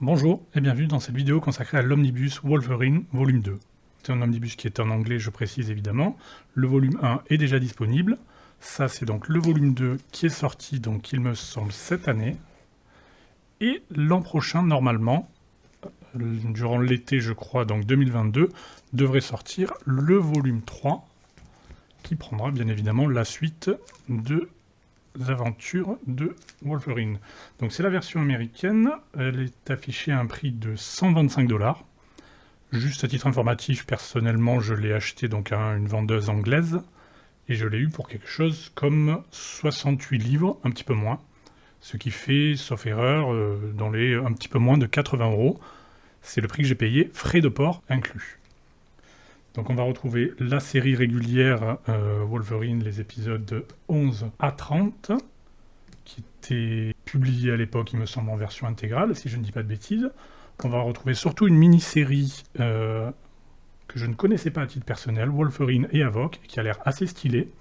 Bonjour et bienvenue dans cette vidéo consacrée à l'Omnibus Wolverine volume 2. C'est un omnibus qui est en anglais, je précise évidemment. Le volume 1 est déjà disponible. Ça, c'est donc le volume 2 qui est sorti, donc il me semble, cette année. Et l'an prochain, normalement, durant l'été, je crois, donc 2022, devrait sortir le volume 3, qui prendra bien évidemment la suite de aventures de Wolverine. Donc c'est la version américaine, elle est affichée à un prix de 125 $. Juste à titre informatif, personnellement, je l'ai acheté donc à une vendeuse anglaise et je l'ai eu pour quelque chose comme 68 livres, un petit peu moins, ce qui fait, sauf erreur, dans les un petit peu moins de 80 €. C'est le prix que j'ai payé, frais de port inclus. Donc on va retrouver la série régulière Wolverine, les épisodes 11 à 30, qui étaient publiés à l'époque, il me semble, en version intégrale, si je ne dis pas de bêtises. On va retrouver surtout une mini-série que je ne connaissais pas à titre personnel, Wolverine et Havok, qui a l'air assez stylée.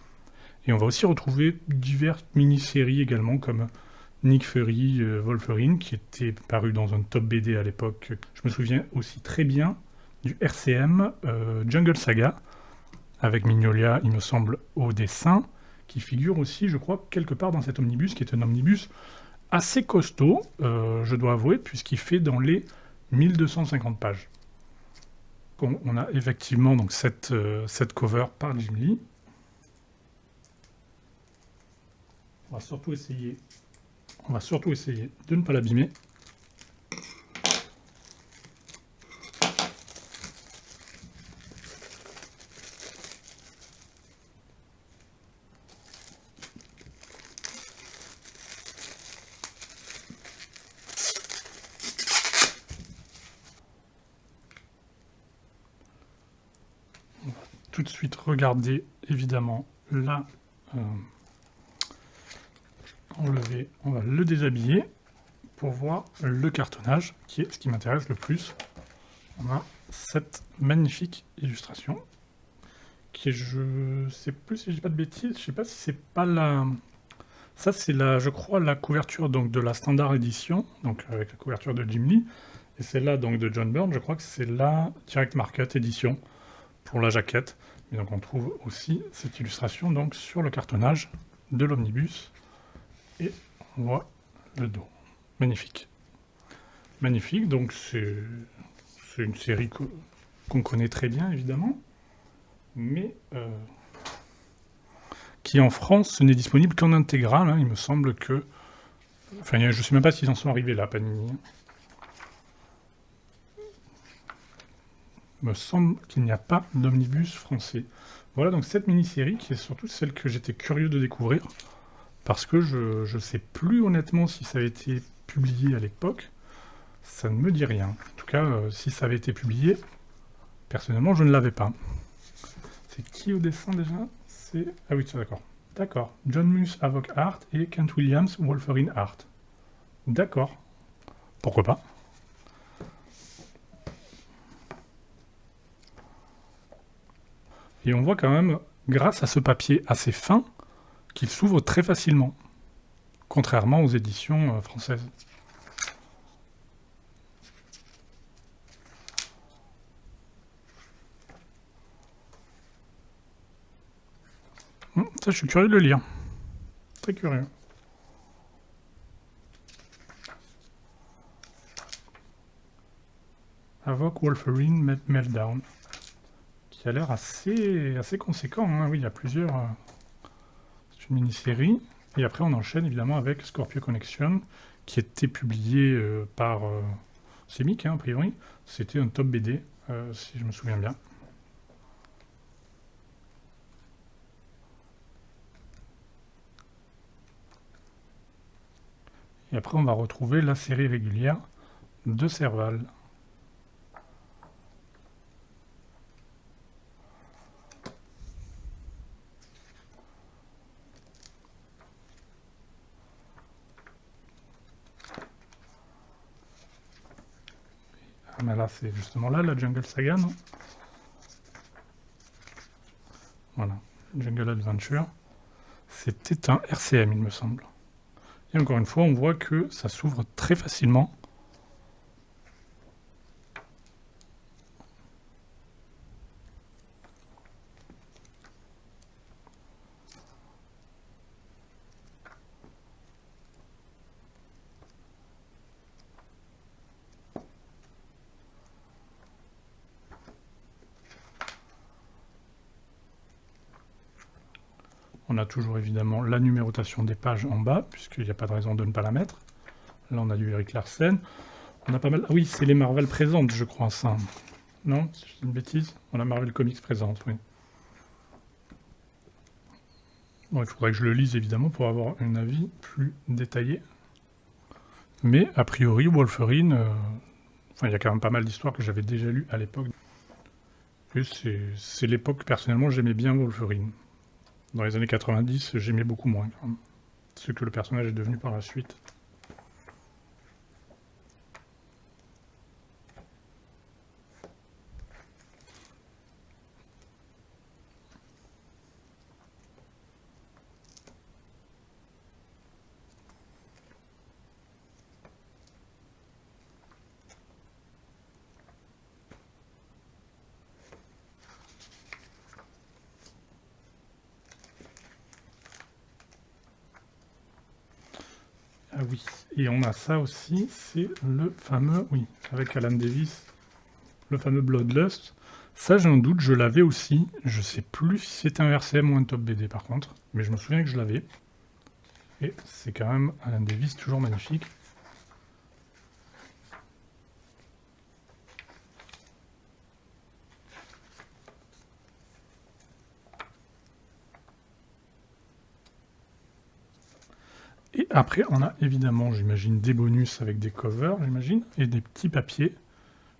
Et on va aussi retrouver diverses mini-séries également, comme Nick Fury, Wolverine, qui était paru dans un top BD à l'époque. Je me souviens aussi très bien du RCM Jungle Saga, avec Mignola, il me semble, au dessin, qui figure aussi, je crois, quelque part dans cet omnibus, qui est un omnibus assez costaud, je dois avouer, puisqu'il fait dans les 1250 pages. On a effectivement donc cette cover par Jim Lee. On va surtout essayer de ne pas l'abîmer. Tout de suite regarder évidemment là, enlever, on va le déshabiller pour voir le cartonnage qui est ce qui m'intéresse le plus. On a cette magnifique illustration qui est, je sais plus si je dis pas de bêtises, je sais pas si c'est pas la, ça c'est la, je crois, la couverture donc de la Standard Edition, donc avec la couverture de Jim Lee, et celle-là donc de John Byrne, je crois que c'est la Direct Market Edition pour la jaquette. Et donc on trouve aussi cette illustration donc sur le cartonnage de l'omnibus et on voit le dos. Magnifique. Magnifique, donc c'est une série qu'on connaît très bien évidemment, mais qui en France n'est disponible qu'en intégrale, hein. Il me semble que... Enfin, je ne sais même pas s'ils en sont arrivés là, Panini. Il me semble qu'il n'y a pas d'omnibus français. Voilà donc cette mini-série qui est surtout celle que j'étais curieux de découvrir, parce que je ne sais plus honnêtement si ça avait été publié à l'époque, ça ne me dit rien. En tout cas, si ça avait été publié, personnellement je ne l'avais pas. C'est qui au dessin déjà? C'est... Ah oui, d'accord. D'accord. John Mus Havok Art et Kent Williams Wolverine Art. D'accord. Pourquoi pas? Et on voit quand même, grâce à ce papier assez fin, qu'il s'ouvre très facilement, contrairement aux éditions françaises. Ça, je suis curieux de le lire. Très curieux. Havok Wolverine Meltdown. Qui a l'air assez conséquent, hein. Oui, il y a plusieurs... c'est une mini-série. Et après, on enchaîne évidemment avec Scorpio Connection, qui était publié par Semic, hein, a priori. C'était un top BD, si je me souviens bien. Et après, on va retrouver la série régulière de Serval. Ah, mais là, c'est justement là, la Jungle Saga, non? Voilà, Jungle Adventure. C'était un RCM, il me semble. Et encore une fois, on voit que ça s'ouvre très facilement. On a toujours évidemment la numérotation des pages en bas, puisqu'il n'y a pas de raison de ne pas la mettre. Là, on a du Erik Larsen. On a pas mal... Ah oui, c'est les Marvel présentes, je crois, ça. Non, c'est une bêtise. On a Marvel Comics présente, oui. Bon, il faudrait que je le lise, évidemment, pour avoir un avis plus détaillé. Mais, a priori, Wolverine... Enfin, il y a quand même pas mal d'histoires que j'avais déjà lues à l'époque. Et c'est l'époque, personnellement, j'aimais bien Wolverine. Dans les années 90, j'aimais beaucoup moins, quand même. Ce que le personnage est devenu par la suite. Ah oui, et on a ça aussi, c'est le fameux, oui, avec Alan Davis, le fameux Bloodlust. Ça, j'ai un doute, je l'avais aussi. Je sais plus si c'était un RCM ou un top BD par contre, mais je me souviens que je l'avais. Et c'est quand même Alan Davis, toujours magnifique. Et après, on a évidemment, j'imagine, des bonus avec des covers, j'imagine, et des petits papiers.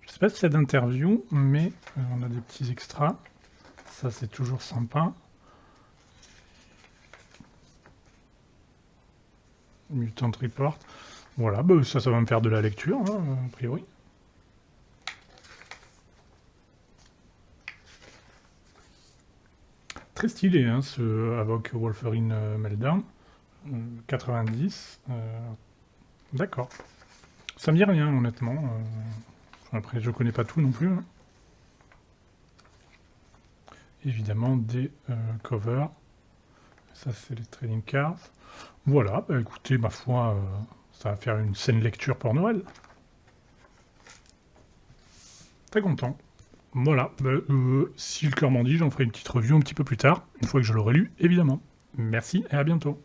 Je ne sais pas si c'est d'interview, mais on a des petits extras. Ça, c'est toujours sympa. Mutant Report. Voilà, bah, ça va me faire de la lecture, hein, a priori. Très stylé, hein, ce Avoc Wolverine Meltdown. 90. D'accord. Ça me dit rien, honnêtement. Après, je connais pas tout non plus. Hein. Évidemment, des covers. Ça, c'est les trading cards. Voilà, bah, écoutez, ma foi, ça va faire une saine lecture pour Noël. Très content. Voilà, bah, si le cœur m'en dit, j'en ferai une petite review un petit peu plus tard, une fois que je l'aurai lu, évidemment. Merci et à bientôt.